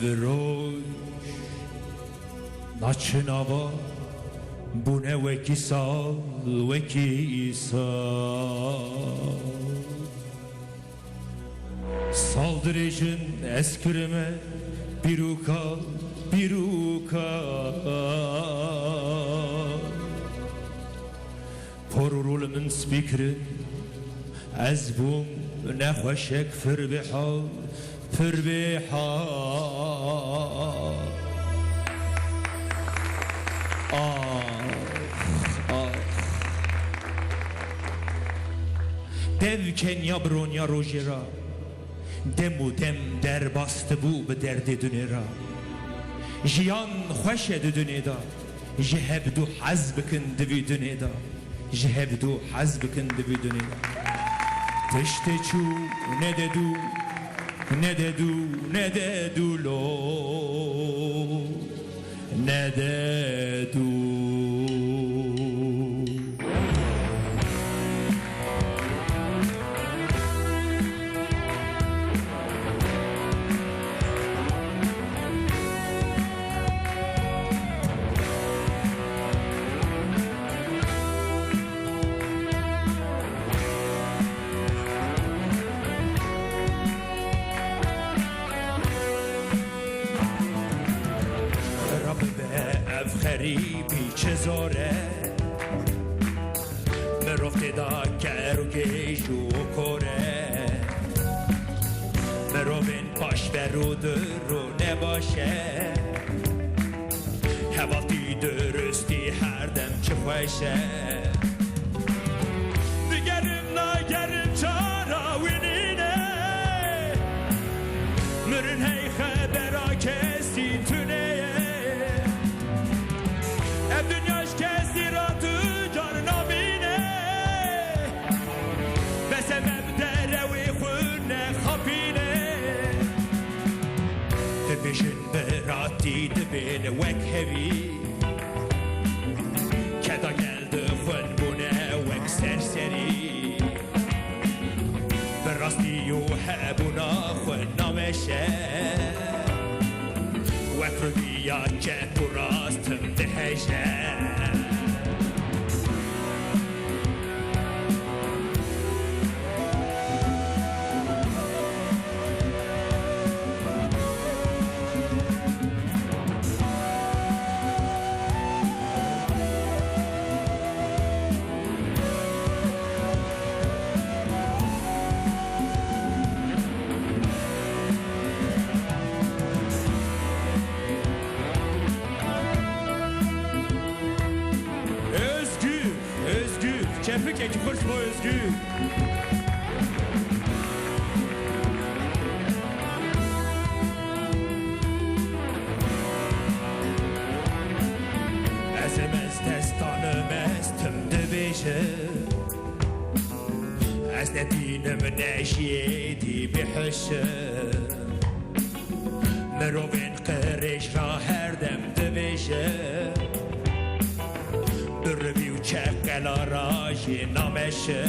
روی ناچناوا بونه وکی سال وکی saldırıcın eskirime biruka porurulumun spikrin azbum nexweşek firbiha dev Kenya bronya rojera دم در باست بو به درد دنیا را جیان خوش دنیا دا جهب دو حزب کن دوی دنیا دا جهب دو حزب کن دوی دنیا دا تشت چو نددو لو نددو غریبی چه زاره مرفت دا کرو گیجو کره مروین باش برو درو نباشه هوافتی درستی هر دم چه خوشه دیگرم نگرم چارا وینینه مرن هی خبرا کسی تونه دنیاش کسی را تو جان نبینه بس مبدره و خونه خبینه تبشن براتی دبین وک هوی کدا گلد خون بونه وک سرسری براستی و هبونا خون نامشه وفربيا جات وراس تمدحشة Çepik ekip koşma özgür Ezemez destanım estim dibişe Ez nedinim neşiyedi bihişe Merovin qiriş ra her dem dibişe Review check el araji nameshe